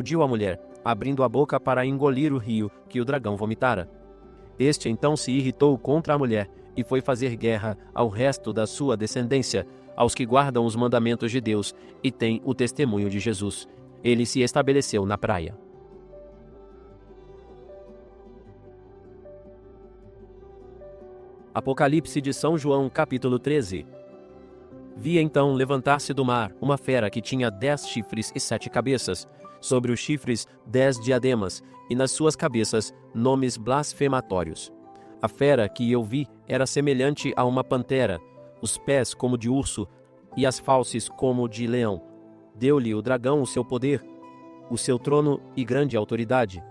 Explodiu a mulher, abrindo a boca para engolir o rio que o dragão vomitara. Este então se irritou contra a mulher e foi fazer guerra ao resto da sua descendência, aos que guardam os mandamentos de Deus e têm o testemunho de Jesus. Ele se estabeleceu na praia. Apocalipse de São João, capítulo 13. Vi então levantar-se do mar uma fera que tinha 10 chifres e 7 cabeças, sobre os chifres 10 diademas, e nas suas cabeças nomes blasfematórios. A fera que eu vi era semelhante a uma pantera, os pés como de urso, e as fauces como de leão. Deu-lhe o dragão o seu poder, o seu trono e grande autoridade.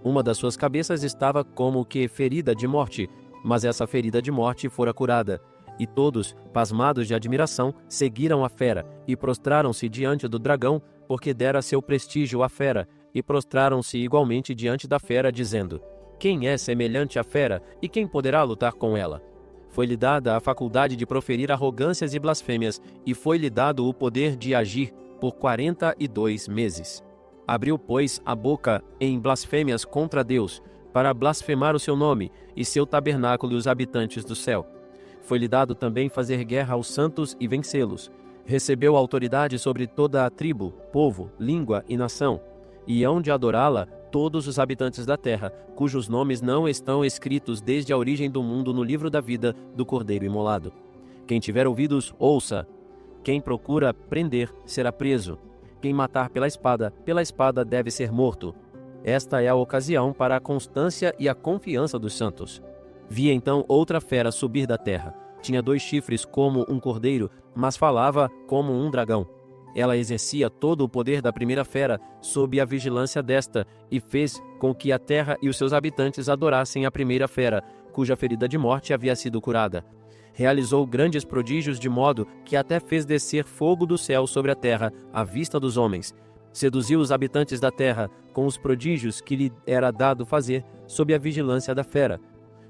Uma das suas cabeças estava como que ferida de morte, mas essa ferida de morte fora curada. E todos, pasmados de admiração, seguiram a fera, e prostraram-se diante do dragão, porque dera seu prestígio à fera, e prostraram-se igualmente diante da fera, dizendo: Quem é semelhante à fera, e quem poderá lutar com ela? Foi-lhe dada a faculdade de proferir arrogâncias e blasfêmias, e foi-lhe dado o poder de agir por 42 meses. Abriu, pois, a boca em blasfêmias contra Deus, para blasfemar o seu nome, e seu tabernáculo e os habitantes do céu. Foi-lhe dado também fazer guerra aos santos e vencê-los. Recebeu autoridade sobre toda a tribo, povo, língua e nação, e hão de adorá-la todos os habitantes da terra, cujos nomes não estão escritos desde a origem do mundo no livro da vida do Cordeiro imolado. Quem tiver ouvidos, ouça. Quem procura prender, será preso. Quem matar pela espada deve ser morto. Esta é a ocasião para a constância e a confiança dos santos. Vi então outra fera subir da terra. Tinha 2 chifres como um cordeiro, mas falava como um dragão. Ela exercia todo o poder da primeira fera sob a vigilância desta, e fez com que a terra e os seus habitantes adorassem a primeira fera, cuja ferida de morte havia sido curada. Realizou grandes prodígios, de modo que até fez descer fogo do céu sobre a terra, à vista dos homens. Seduziu os habitantes da terra com os prodígios que lhe era dado fazer sob a vigilância da fera,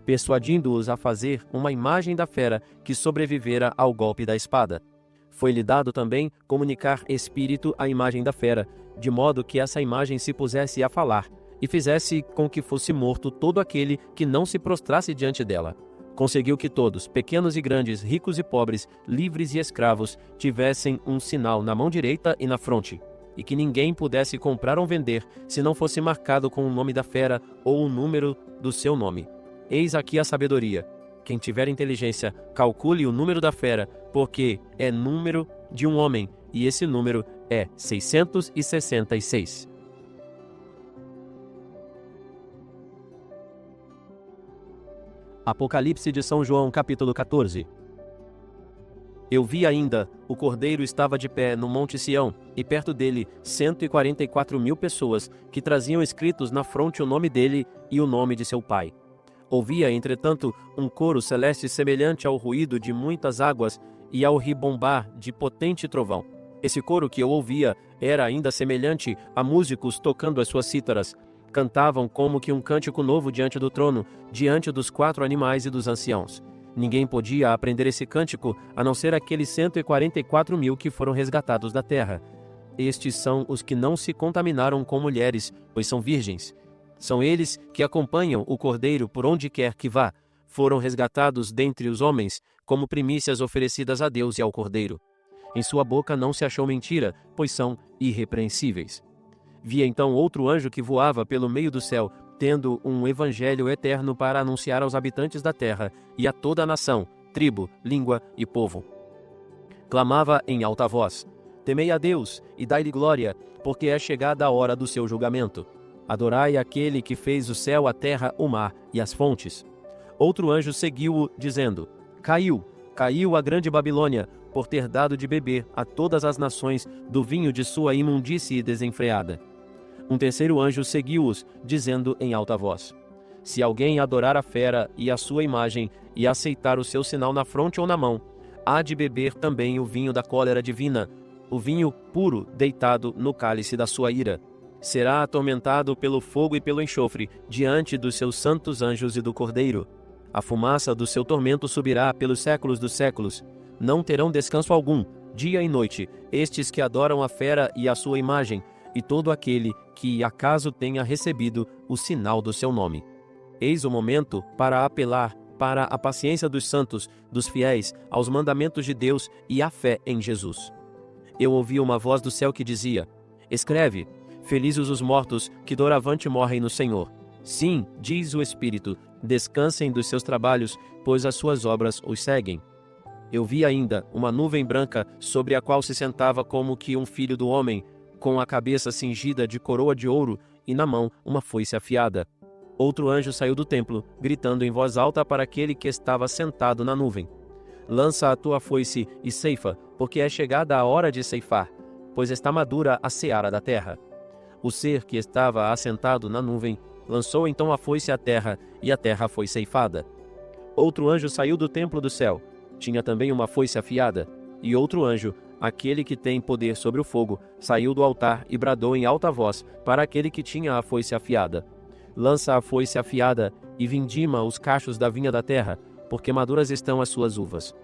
persuadindo-os a fazer uma imagem da fera que sobrevivera ao golpe da espada. Foi-lhe dado também comunicar espírito à imagem da fera, de modo que essa imagem se pusesse a falar, e fizesse com que fosse morto todo aquele que não se prostrasse diante dela. Conseguiu que todos, pequenos e grandes, ricos e pobres, livres e escravos, tivessem um sinal na mão direita e na fronte, e que ninguém pudesse comprar ou vender, se não fosse marcado com o nome da fera ou o número do seu nome. Eis aqui a sabedoria. Quem tiver inteligência, calcule o número da fera, porque é número de um homem, e esse número é 666. Apocalipse de São João, capítulo 14. Eu vi ainda, o Cordeiro estava de pé no Monte Sião, e perto dele 144.000 pessoas, que traziam escritos na fronte o nome dele e o nome de seu pai. Ouvia, entretanto, um coro celeste semelhante ao ruído de muitas águas e ao ribombar de potente trovão. Esse coro que eu ouvia era ainda semelhante a músicos tocando as suas cítaras. Cantavam como que um cântico novo diante do trono, diante dos 4 animais e dos anciãos. Ninguém podia aprender esse cântico, a não ser aqueles 144.000 que foram resgatados da terra. Estes são os que não se contaminaram com mulheres, pois são virgens. São eles que acompanham o Cordeiro por onde quer que vá. Foram resgatados dentre os homens, como primícias oferecidas a Deus e ao Cordeiro. Em sua boca não se achou mentira, pois são irrepreensíveis. Vi então outro anjo que voava pelo meio do céu, tendo um evangelho eterno para anunciar aos habitantes da terra e a toda a nação, tribo, língua e povo. Clamava em alta voz: Temei a Deus e dai-lhe glória, porque é chegada a hora do seu julgamento. Adorai aquele que fez o céu, a terra, o mar e as fontes. Outro anjo seguiu-o, dizendo: Caiu a grande Babilônia, por ter dado de beber a todas as nações do vinho de sua imundície desenfreada. Um terceiro anjo seguiu-os, dizendo em alta voz: Se alguém adorar a fera e a sua imagem, e aceitar o seu sinal na fronte ou na mão, há de beber também o vinho da cólera divina, o vinho puro deitado no cálice da sua ira. Será atormentado pelo fogo e pelo enxofre, diante dos seus santos anjos e do Cordeiro. A fumaça do seu tormento subirá pelos séculos dos séculos. Não terão descanso algum, dia e noite, estes que adoram a fera e a sua imagem, e todo aquele que acaso tenha recebido o sinal do seu nome. Eis o momento para apelar para a paciência dos santos, dos fiéis, aos mandamentos de Deus e à fé em Jesus. Eu ouvi uma voz do céu que dizia: escreve, felizes os mortos que doravante morrem no Senhor. Sim, diz o Espírito, descansem dos seus trabalhos, pois as suas obras os seguem. Eu vi ainda uma nuvem branca sobre a qual se sentava como que um filho do homem, com a cabeça cingida de coroa de ouro e na mão uma foice afiada. Outro anjo saiu do templo, gritando em voz alta para aquele que estava sentado na nuvem: lança a tua foice e ceifa, porque é chegada a hora de ceifar, pois está madura a seara da terra. O ser que estava assentado na nuvem lançou então a foice à terra, e a terra foi ceifada. Outro anjo saiu do templo do céu, tinha também uma foice afiada, e outro anjo, aquele que tem poder sobre o fogo, saiu do altar e bradou em alta voz para aquele que tinha a foice afiada: lança a foice afiada e vindima os cachos da vinha da terra, porque maduras estão as suas uvas.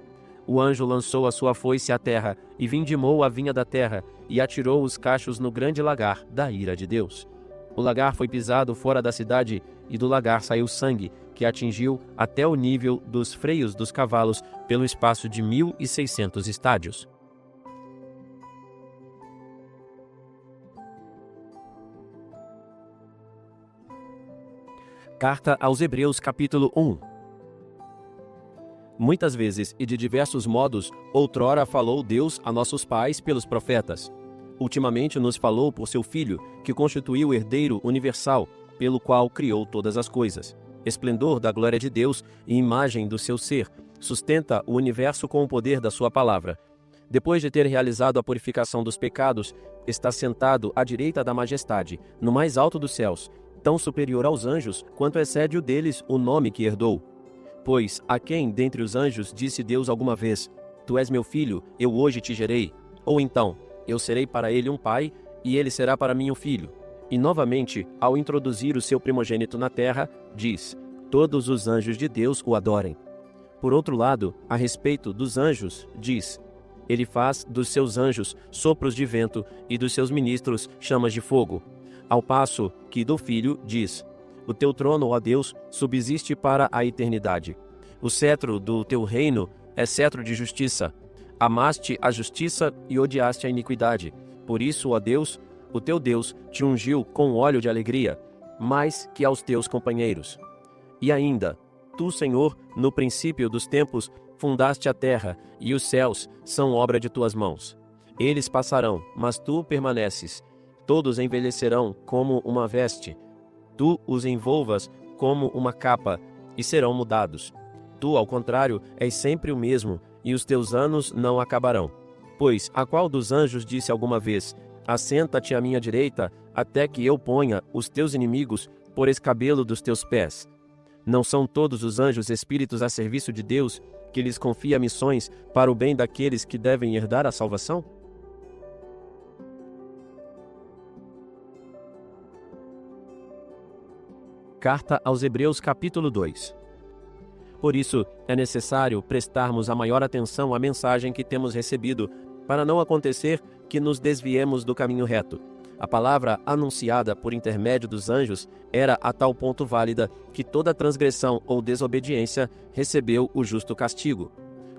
O anjo lançou a sua foice à terra e vindimou a vinha da terra e atirou os cachos no grande lagar da ira de Deus. O lagar foi pisado fora da cidade e do lagar saiu sangue, que atingiu até o nível dos freios dos cavalos pelo espaço de 1.600 estádios. Carta aos Hebreus, capítulo 1. Muitas vezes e de diversos modos, outrora falou Deus a nossos pais pelos profetas. Ultimamente nos falou por seu Filho, que constituiu o herdeiro universal, pelo qual criou todas as coisas. Esplendor da glória de Deus e imagem do seu ser, sustenta o universo com o poder da sua palavra. Depois de ter realizado a purificação dos pecados, está sentado à direita da majestade, no mais alto dos céus, tão superior aos anjos, quanto excede o deles o nome que herdou. Pois a quem dentre os anjos disse Deus alguma vez: tu és meu filho, eu hoje te gerei? Ou então: eu serei para ele um pai, e ele será para mim um filho? E novamente, ao introduzir o seu primogênito na terra, diz: todos os anjos de Deus o adorem. Por outro lado, a respeito dos anjos, diz: ele faz dos seus anjos sopros de vento e dos seus ministros chamas de fogo. Ao passo que do Filho diz: o teu trono, ó Deus, subsiste para a eternidade. O cetro do teu reino é cetro de justiça. Amaste a justiça e odiaste a iniquidade. Por isso, ó Deus, o teu Deus te ungiu com óleo de alegria, mais que aos teus companheiros. E ainda, tu, Senhor, no princípio dos tempos, fundaste a terra, e os céus são obra de tuas mãos. Eles passarão, mas tu permaneces. Todos envelhecerão como uma veste. Tu os envolvas como uma capa, e serão mudados. Tu, ao contrário, és sempre o mesmo, e os teus anos não acabarão. Pois a qual dos anjos disse alguma vez: assenta-te à minha direita, até que eu ponha os teus inimigos por escabelo dos teus pés? Não são todos os anjos espíritos a serviço de Deus, que lhes confia missões para o bem daqueles que devem herdar a salvação? Carta aos Hebreus, capítulo 2. Por isso, é necessário prestarmos a maior atenção à mensagem que temos recebido, para não acontecer que nos desviemos do caminho reto. A palavra anunciada por intermédio dos anjos era a tal ponto válida que toda transgressão ou desobediência recebeu o justo castigo.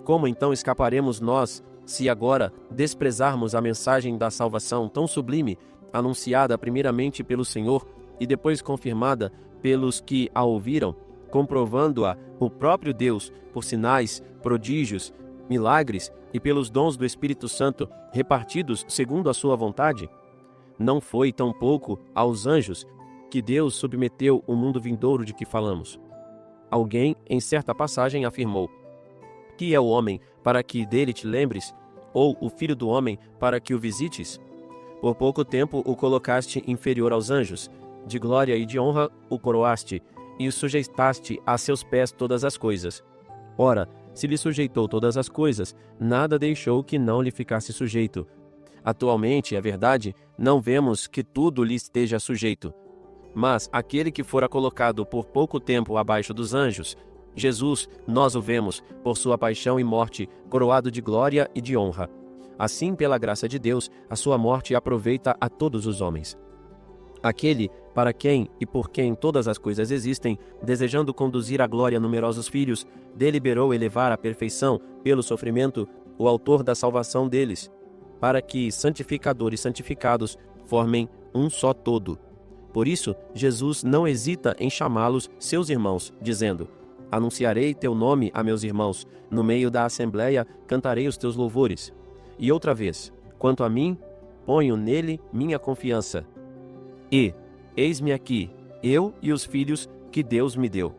Como então escaparemos nós, se agora desprezarmos a mensagem da salvação tão sublime, anunciada primeiramente pelo Senhor e depois confirmada pelos que a ouviram, comprovando-a o próprio Deus por sinais, prodígios, milagres e pelos dons do Espírito Santo repartidos segundo a sua vontade? Não foi tampouco aos anjos que Deus submeteu o mundo vindouro de que falamos. Alguém, em certa passagem, afirmou: que é o homem para que dele te lembres, ou o filho do homem para que o visites? Por pouco tempo o colocaste inferior aos anjos, de glória e de honra o coroaste, e o sujeitaste a seus pés todas as coisas. Ora, se lhe sujeitou todas as coisas, nada deixou que não lhe ficasse sujeito. Atualmente, é verdade, não vemos que tudo lhe esteja sujeito. Mas aquele que fora colocado por pouco tempo abaixo dos anjos, Jesus, nós o vemos, por sua paixão e morte, coroado de glória e de honra. Assim, pela graça de Deus, a sua morte aproveita a todos os homens. Aquele para quem e por quem todas as coisas existem, desejando conduzir à glória numerosos filhos, deliberou elevar à perfeição, pelo sofrimento, o autor da salvação deles, para que santificadores santificados formem um só todo. Por isso, Jesus não hesita em chamá-los seus irmãos, dizendo: anunciarei teu nome a meus irmãos, no meio da assembleia cantarei os teus louvores. E outra vez, quanto a mim, ponho nele minha confiança. E, eis-me aqui, eu e os filhos que Deus me deu.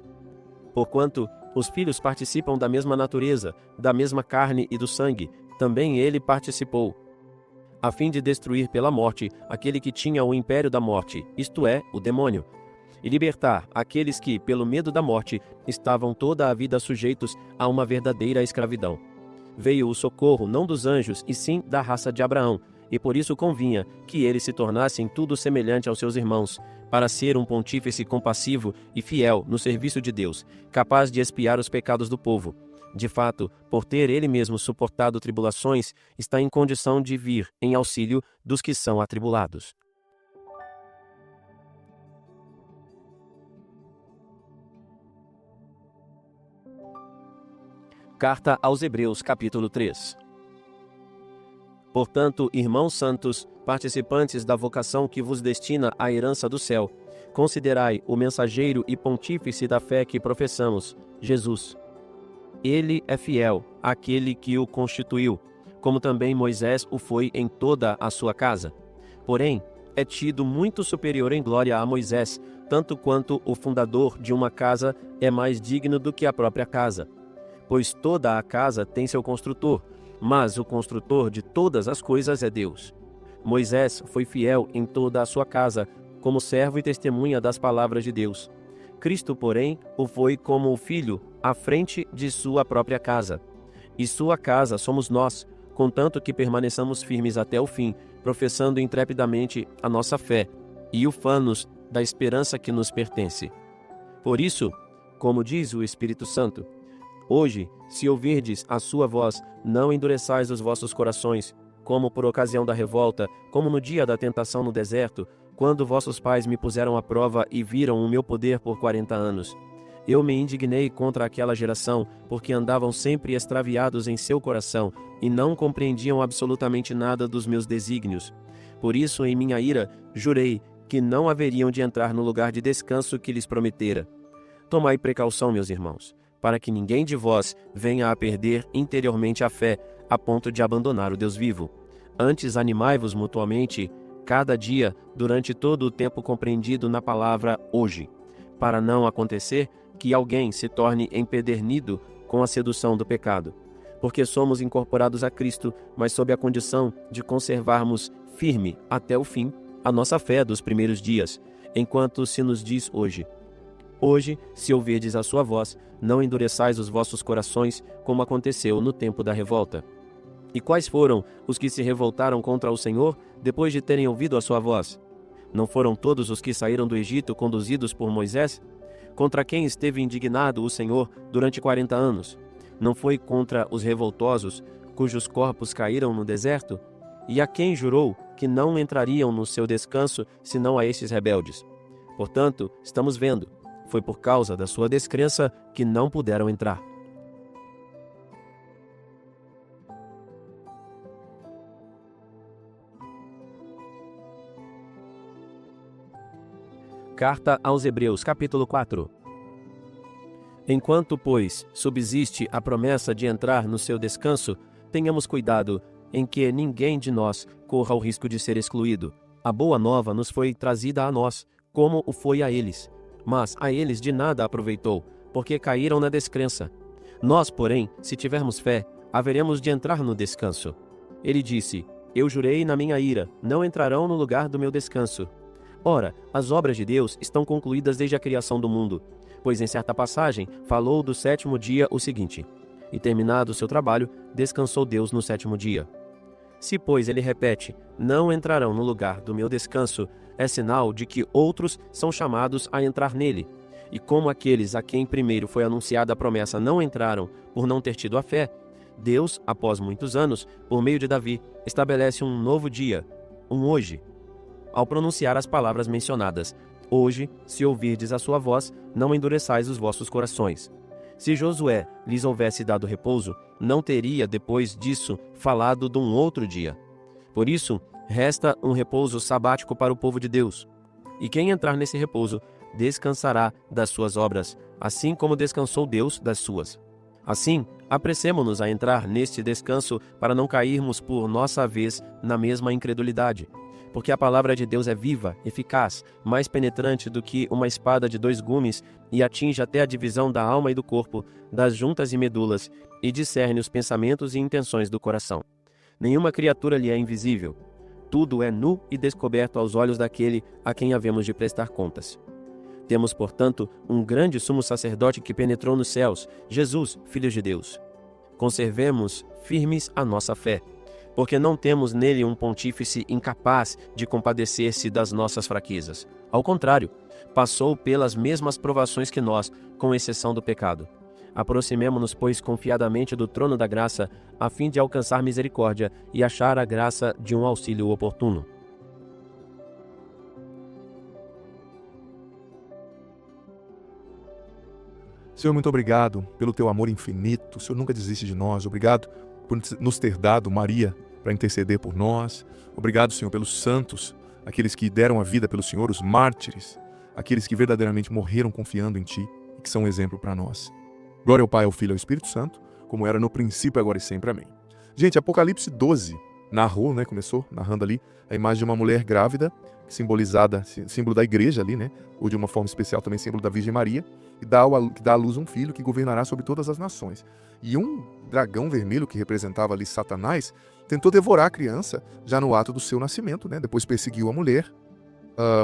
Porquanto os filhos participam da mesma natureza, da mesma carne e do sangue, também ele participou, a fim de destruir pela morte aquele que tinha o império da morte, isto é, o demônio, e libertar aqueles que, pelo medo da morte, estavam toda a vida sujeitos a uma verdadeira escravidão. Veio o socorro não dos anjos, e sim da raça de Abraão, e por isso convinha que eles se tornassem tudo semelhante aos seus irmãos, para ser um pontífice compassivo e fiel no serviço de Deus, capaz de expiar os pecados do povo. De fato, por ter ele mesmo suportado tribulações, está em condição de vir em auxílio dos que são atribulados. Carta aos Hebreus, capítulo 3. Portanto, irmãos santos, participantes da vocação que vos destina à herança do céu, considerai o mensageiro e pontífice da fé que professamos, Jesus. Ele é fiel àquele que o constituiu, como também Moisés o foi em toda a sua casa. Porém, é tido muito superior em glória a Moisés, tanto quanto o fundador de uma casa é mais digno do que a própria casa. Pois toda a casa tem seu construtor, mas o construtor de todas as coisas é Deus. Moisés foi fiel em toda a sua casa, como servo e testemunha das palavras de Deus. Cristo, porém, o foi como o filho à frente de sua própria casa. E sua casa somos nós, contanto que permaneçamos firmes até o fim, professando intrepidamente a nossa fé e ufando-nos da esperança que nos pertence. Por isso, como diz o Espírito Santo, hoje, se ouvirdes a sua voz, não endureçais os vossos corações, como por ocasião da revolta, como no dia da tentação no deserto, quando vossos pais me puseram à prova e viram o meu poder por 40 anos. Eu me indignei contra aquela geração, porque andavam sempre extraviados em seu coração, e não compreendiam absolutamente nada dos meus desígnios. Por isso, em minha ira, jurei que não haveriam de entrar no lugar de descanso que lhes prometera. Tomai precaução, meus irmãos, para que ninguém de vós venha a perder interiormente a fé, a ponto de abandonar o Deus vivo. Antes animai-vos mutuamente, cada dia, durante todo o tempo compreendido na palavra hoje, para não acontecer que alguém se torne empedernido com a sedução do pecado. Porque somos incorporados a Cristo, mas sob a condição de conservarmos firme até o fim a nossa fé dos primeiros dias, enquanto se nos diz hoje: hoje, se ouvirdes a sua voz, não endureçais os vossos corações, como aconteceu no tempo da revolta. E quais foram os que se revoltaram contra o Senhor, depois de terem ouvido a sua voz? Não foram todos os que saíram do Egito conduzidos por Moisés? Contra quem esteve indignado o Senhor durante 40 anos? Não foi contra os revoltosos, cujos corpos caíram no deserto? E a quem jurou que não entrariam no seu descanso, senão a estes rebeldes? Portanto, estamos vendo, foi por causa da sua descrença que não puderam entrar. Carta aos Hebreus, capítulo 4. Enquanto, pois, subsiste a promessa de entrar no seu descanso, tenhamos cuidado em que ninguém de nós corra o risco de ser excluído. A boa nova nos foi trazida a nós, como o foi a eles. Mas a eles de nada aproveitou, porque caíram na descrença. Nós, porém, se tivermos fé, haveremos de entrar no descanso. Ele disse: eu jurei na minha ira, não entrarão no lugar do meu descanso. Ora, as obras de Deus estão concluídas desde a criação do mundo, pois em certa passagem falou do sétimo dia o seguinte: e terminado o seu trabalho, descansou Deus no sétimo dia. Se, pois, ele repete, não entrarão no lugar do meu descanso, é sinal de que outros são chamados a entrar nele. E como aqueles a quem primeiro foi anunciada a promessa não entraram por não ter tido a fé, Deus, após muitos anos, por meio de Davi, estabelece um novo dia, um hoje. Ao pronunciar as palavras mencionadas, hoje, se ouvirdes a sua voz, não endureçais os vossos corações. Se Josué lhes houvesse dado repouso, não teria, depois disso, falado de um outro dia. Por isso, resta um repouso sabático para o povo de Deus. E quem entrar nesse repouso, descansará das suas obras, assim como descansou Deus das suas. Assim, apressemo-nos a entrar neste descanso para não cairmos por nossa vez na mesma incredulidade. Porque a palavra de Deus é viva, eficaz, mais penetrante do que uma espada de 2 gumes e atinge até a divisão da alma e do corpo, das juntas e medulas, e discerne os pensamentos e intenções do coração. Nenhuma criatura lhe é invisível. Tudo é nu e descoberto aos olhos daquele a quem havemos de prestar contas. Temos, portanto, um grande sumo sacerdote que penetrou nos céus, Jesus, Filho de Deus. Conservemos firmes a nossa fé, porque não temos nele um pontífice incapaz de compadecer-se das nossas fraquezas. Ao contrário, passou pelas mesmas provações que nós, com exceção do pecado. Aproximemo-nos, pois, confiadamente do trono da graça, a fim de alcançar misericórdia e achar a graça de um auxílio oportuno. Senhor, muito obrigado pelo teu amor infinito. O Senhor nunca desiste de nós. Obrigado por nos ter dado Maria para interceder por nós. Obrigado, Senhor, pelos santos, aqueles que deram a vida pelo Senhor, os mártires, aqueles que verdadeiramente morreram confiando em Ti e que são um exemplo para nós. Glória ao Pai, ao Filho e ao Espírito Santo, como era no princípio, agora e sempre. Amém. Gente, Apocalipse 12 narrou, começou narrando ali a imagem de uma mulher grávida, simbolizada, símbolo da igreja ali, ou de uma forma especial também símbolo da Virgem Maria, que dá à luz um filho que governará sobre todas as nações. E um dragão vermelho, que representava ali Satanás, tentou devorar a criança já no ato do seu nascimento, depois perseguiu a mulher,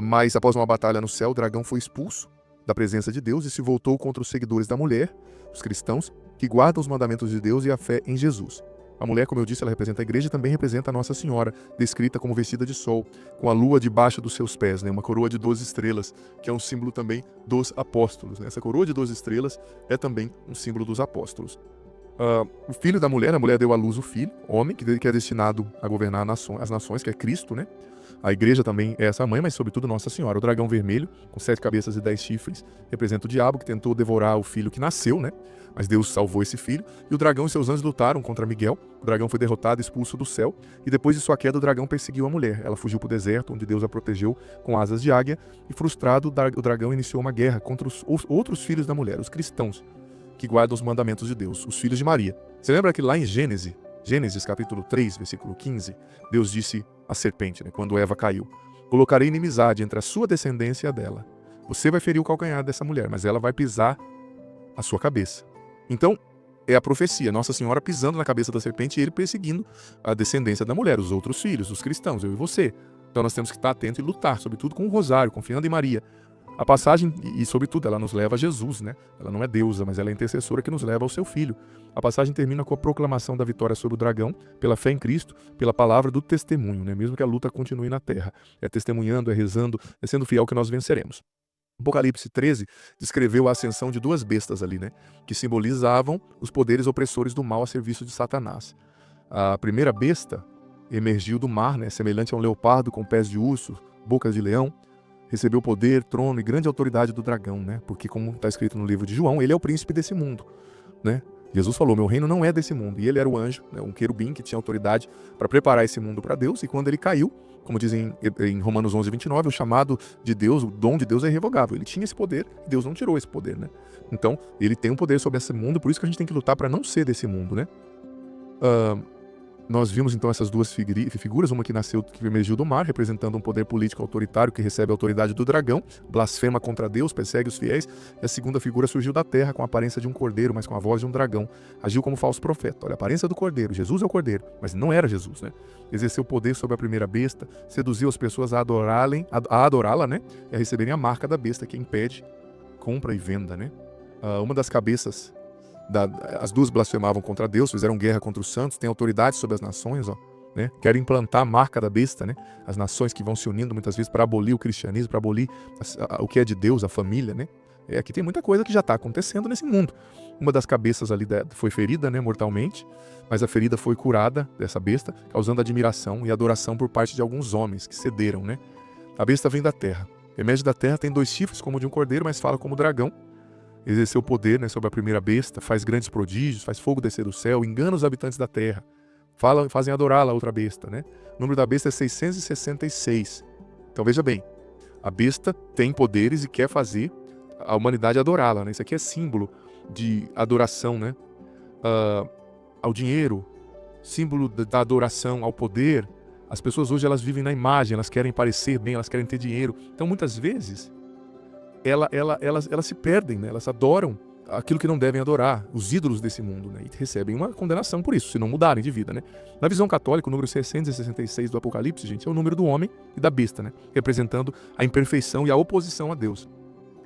mas após uma batalha no céu, o dragão foi expulso da presença de Deus e se voltou contra os seguidores da mulher, os cristãos, que guardam os mandamentos de Deus e a fé em Jesus. A mulher, como eu disse, ela representa a igreja e também representa a Nossa Senhora, descrita como vestida de sol, com a lua debaixo dos seus pés, uma coroa de 12 estrelas, que é um símbolo também dos apóstolos. Essa coroa de 12 estrelas é também um símbolo dos apóstolos. O filho da mulher, a mulher deu à luz o filho, homem, que é destinado a governar as nações, que é Cristo, A igreja também é essa mãe, mas sobretudo Nossa Senhora. O dragão vermelho, com 7 cabeças e 10 chifres, representa o diabo, que tentou devorar o filho que nasceu, Mas Deus salvou esse filho, e o dragão e seus anjos lutaram contra Miguel. O dragão foi derrotado, expulso do céu, e depois de sua queda o dragão perseguiu a mulher. Ela fugiu para o deserto, onde Deus a protegeu com asas de águia, e frustrado, o dragão iniciou uma guerra contra os outros filhos da mulher, os cristãos, que guardam os mandamentos de Deus, os filhos de Maria. Você lembra que lá em Gênesis capítulo 3, versículo 15, Deus disse à serpente, quando Eva caiu: colocarei inimizade entre a sua descendência e a dela. Você vai ferir o calcanhar dessa mulher, mas ela vai pisar a sua cabeça. Então, é a profecia, Nossa Senhora pisando na cabeça da serpente e ele perseguindo a descendência da mulher, os outros filhos, os cristãos, eu e você. Então nós temos que estar atentos e lutar, sobretudo com o rosário, confiando em Maria. A passagem, e sobretudo, ela nos leva a Jesus, Ela não é deusa, mas ela é intercessora que nos leva ao seu Filho. A passagem termina com a proclamação da vitória sobre o dragão, pela fé em Cristo, pela palavra do testemunho, Mesmo que a luta continue na terra. É testemunhando, é rezando, é sendo fiel que nós venceremos. Apocalipse 13 descreveu a ascensão de 2 bestas ali, que simbolizavam os poderes opressores do mal a serviço de Satanás. A primeira besta emergiu do mar, semelhante a um leopardo com pés de urso, boca de leão, recebeu poder, trono e grande autoridade do dragão, porque, como está escrito no livro de João, ele é o príncipe desse mundo, Jesus falou: meu reino não é desse mundo. E ele era o anjo, um querubim que tinha autoridade para preparar esse mundo para Deus. E quando ele caiu, como dizem em Romanos 11, 29, o chamado de Deus, o dom de Deus é irrevogável. Ele tinha esse poder, Deus não tirou esse poder, Então, ele tem um poder sobre esse mundo, por isso que a gente tem que lutar para não ser desse mundo, Nós vimos então essas 2 figuras, uma que emergiu do mar, representando um poder político autoritário que recebe a autoridade do dragão, blasfema contra Deus, persegue os fiéis, e a segunda figura surgiu da terra com a aparência de um cordeiro, mas com a voz de um dragão, agiu como falso profeta. Olha, a aparência do cordeiro, Jesus é o cordeiro, mas não era Jesus, Exerceu poder sobre a primeira besta, seduziu as pessoas a adorá-la, e a receberem a marca da besta que impede compra e venda, Uma das cabeças as 2 blasfemavam contra Deus, fizeram guerra contra os santos, têm autoridade sobre as nações, querem implantar a marca da besta, As nações que vão se unindo muitas vezes para abolir o cristianismo, para abolir o que é de Deus, a família, Aqui tem muita coisa que já está acontecendo nesse mundo. Uma das cabeças ali foi ferida, né, mortalmente, mas a ferida foi curada dessa besta, causando admiração e adoração por parte de alguns homens que cederam, né? A besta vem da terra. Emerge da terra, tem 2 chifres como de um cordeiro, mas fala como dragão. Exerceu poder, né, sobre a primeira besta, faz grandes prodígios, faz fogo descer do céu, engana os habitantes da terra. Fazem adorá-la, a outra besta, né? O número da besta é 666. Então veja bem, a besta tem poderes e quer fazer a humanidade adorá-la, né? Isso aqui é símbolo de adoração, né? Ao dinheiro, símbolo da adoração ao poder. As pessoas hoje elas vivem na imagem, elas querem parecer bem, elas querem ter dinheiro. Então muitas vezes elas se perdem, né? Elas adoram aquilo que não devem adorar, os ídolos desse mundo, né? E recebem uma condenação por isso, se não mudarem de vida, né? Na visão católica, o número 666 do Apocalipse, gente, é o número do homem e da besta, né? Representando a imperfeição e a oposição a Deus.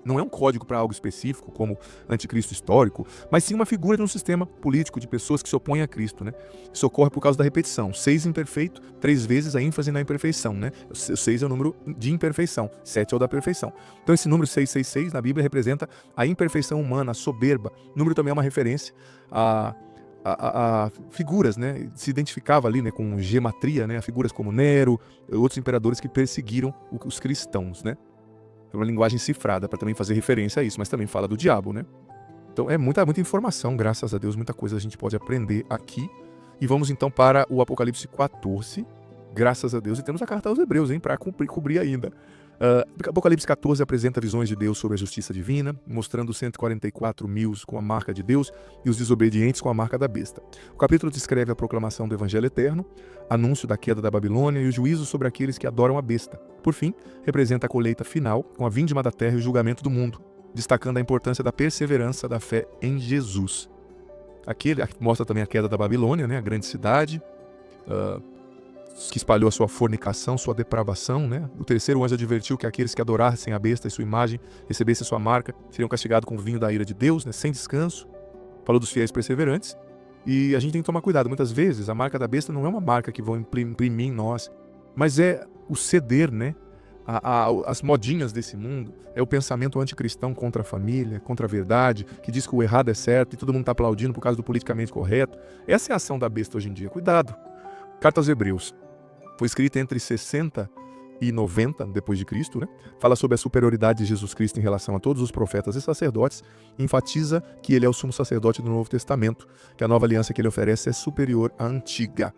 Não é um código para algo específico, como anticristo histórico, mas sim uma figura de um sistema político de pessoas que se opõem a Cristo, né? Isso ocorre por causa da repetição. 6 imperfeito, 3 vezes a ênfase na imperfeição, né? O 6 é o número de imperfeição, 7 é o da perfeição. Então esse número 666 na Bíblia representa a imperfeição humana, a soberba. O número também é uma referência a figuras, né? Se identificava ali, né, com gematria, né? Figuras como Nero, outros imperadores que perseguiram os cristãos, né? É uma linguagem cifrada para também fazer referência a isso, mas também fala do diabo, né? Então é muita informação, graças a Deus, muita coisa a gente pode aprender aqui. E vamos então para o Apocalipse 14, graças a Deus, e temos a carta aos Hebreus, hein, para cobrir ainda. Apocalipse 14 apresenta visões de Deus sobre a justiça divina, mostrando 144 mil com a marca de Deus e os desobedientes com a marca da besta. O capítulo descreve a proclamação do Evangelho eterno, anúncio da queda da Babilônia e o juízo sobre aqueles que adoram a besta. Por fim, representa a colheita final, com a vindima da terra e o julgamento do mundo, destacando a importância da perseverança da fé em Jesus. Aqui mostra também a queda da Babilônia, né, a grande cidade, que espalhou a sua fornicação, sua depravação, né? O terceiro anjo advertiu que aqueles que adorassem a besta e sua imagem, recebessem sua marca, seriam castigados com o vinho da ira de Deus, né? Sem descanso. Falou dos fiéis perseverantes. E a gente tem que tomar cuidado. Muitas vezes a marca da besta não é uma marca que vão imprimir em nós, mas é o ceder, né? As modinhas desse mundo, é o pensamento anticristão contra a família, contra a verdade, que diz que o errado é certo e todo mundo está aplaudindo por causa do politicamente correto. Essa é a ação da besta hoje em dia. Cuidado. Carta aos Hebreus. Foi escrita entre 60 e 90 depois de Cristo, né? Fala sobre a superioridade de Jesus Cristo em relação a todos os profetas e sacerdotes, enfatiza que ele é o sumo sacerdote do Novo Testamento, que a nova aliança que ele oferece é superior à antiga.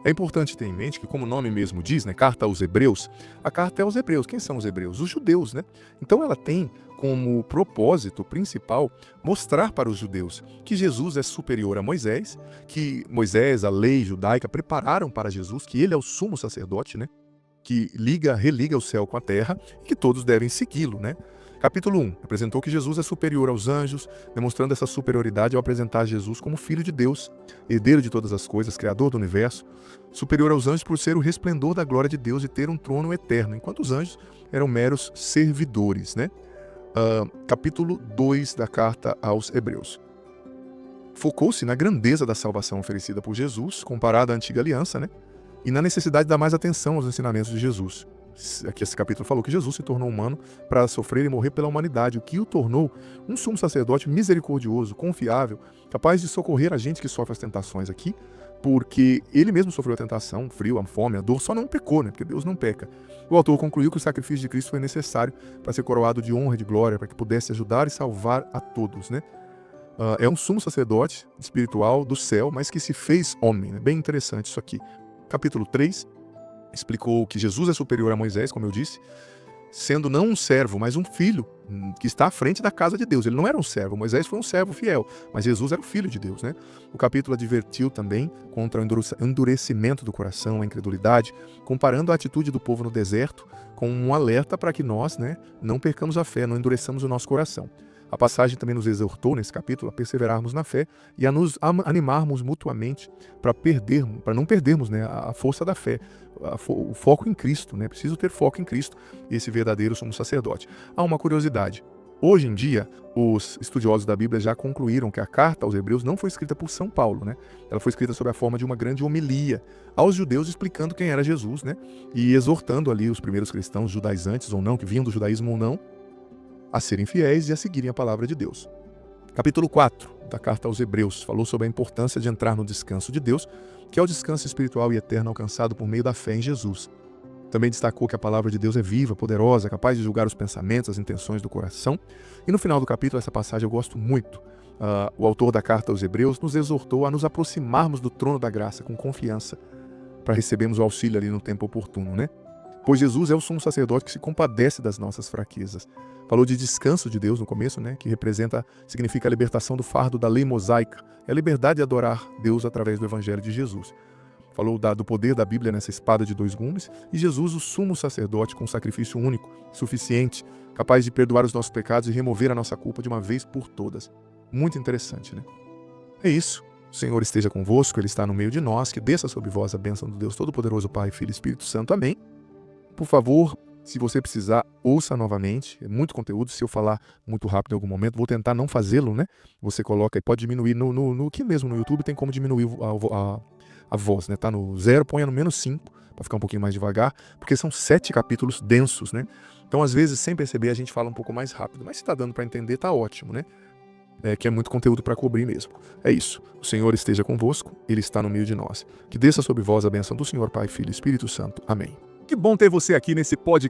É importante ter em mente que, como o nome mesmo diz, né, carta aos Hebreus, a carta é aos Hebreus. Quem são os Hebreus? Os judeus, né? Então ela tem como propósito principal mostrar para os judeus que Jesus é superior a Moisés, que Moisés, a lei judaica, prepararam para Jesus, que ele é o sumo sacerdote, né? Que religa o céu com a terra e que todos devem segui-lo, né? Capítulo 1. Apresentou que Jesus é superior aos anjos, demonstrando essa superioridade ao apresentar Jesus como Filho de Deus, herdeiro de todas as coisas, Criador do universo, superior aos anjos por ser o resplendor da glória de Deus e ter um trono eterno, enquanto os anjos eram meros servidores, né? Capítulo 2 da carta aos Hebreus. Focou-se na grandeza da salvação oferecida por Jesus, comparada à antiga aliança, né? E na necessidade de dar mais atenção aos ensinamentos de Jesus. Aqui esse capítulo falou que Jesus se tornou humano para sofrer e morrer pela humanidade, o que o tornou um sumo sacerdote misericordioso, confiável, capaz de socorrer a gente que sofre as tentações aqui, porque ele mesmo sofreu a tentação, o frio, a fome, a dor, só não pecou, né? Porque Deus não peca. O autor concluiu que o sacrifício de Cristo foi necessário para ser coroado de honra e de glória, para que pudesse ajudar e salvar a todos, né? É um sumo sacerdote espiritual do céu, mas que se fez homem, né? Bem interessante isso aqui. Capítulo 3 explicou que Jesus é superior a Moisés, como eu disse, sendo não um servo, mas um filho que está à frente da casa de Deus. Ele não era um servo, Moisés foi um servo fiel, mas Jesus era o filho de Deus, né? O capítulo advertiu também contra o endurecimento do coração, a incredulidade, comparando a atitude do povo no deserto com um alerta para que nós, né, não percamos a fé, não endureçamos o nosso coração. A passagem também nos exortou nesse capítulo a perseverarmos na fé e a nos animarmos mutuamente para não perdermos, né, a força da fé, o foco em Cristo, né? Preciso ter foco em Cristo, esse verdadeiro sumo sacerdote. Há uma curiosidade. Hoje em dia, os estudiosos da Bíblia já concluíram que a carta aos Hebreus não foi escrita por São Paulo, né? Ela foi escrita sob a forma de uma grande homilia aos judeus explicando quem era Jesus, né? E exortando ali os primeiros cristãos judaizantes ou não, que vinham do judaísmo ou não, a serem fiéis e a seguirem a palavra de Deus. Capítulo 4 da carta aos Hebreus falou sobre a importância de entrar no descanso de Deus, que é o descanso espiritual e eterno alcançado por meio da fé em Jesus. Também destacou que a palavra de Deus é viva, poderosa, capaz de julgar os pensamentos, as intenções do coração. E no final do capítulo, essa passagem eu gosto muito. O autor da carta aos Hebreus nos exortou a nos aproximarmos do trono da graça com confiança para recebermos o auxílio ali no tempo oportuno, né? Pois Jesus é o sumo sacerdote que se compadece das nossas fraquezas. Falou de descanso de Deus no começo, né? Que significa a libertação do fardo da lei mosaica. É a liberdade de adorar Deus através do evangelho de Jesus. Falou do poder da Bíblia nessa espada de 2 gumes, e Jesus, o sumo sacerdote, com um sacrifício único, suficiente, capaz de perdoar os nossos pecados e remover a nossa culpa de uma vez por todas. Muito interessante, né? É isso. O Senhor esteja convosco, Ele está no meio de nós, que desça sobre vós a bênção do Deus Todo-Poderoso, Pai, Filho e Espírito Santo. Amém. Por favor, se você precisar, ouça novamente. É muito conteúdo. Se eu falar muito rápido em algum momento, vou tentar não fazê-lo, né? Você coloca e pode diminuir. Aqui mesmo no YouTube tem como diminuir a voz, né? Tá no 0, ponha no -5, para ficar um pouquinho mais devagar, porque são 7 capítulos densos, né? Então, às vezes, sem perceber, a gente fala um pouco mais rápido. Mas se tá dando para entender, tá ótimo, né? Que é muito conteúdo para cobrir mesmo. É isso. O Senhor esteja convosco, Ele está no meio de nós. Que desça sobre vós a bênção do Senhor, Pai, Filho e Espírito Santo. Amém. Que bom ter você aqui nesse podcast.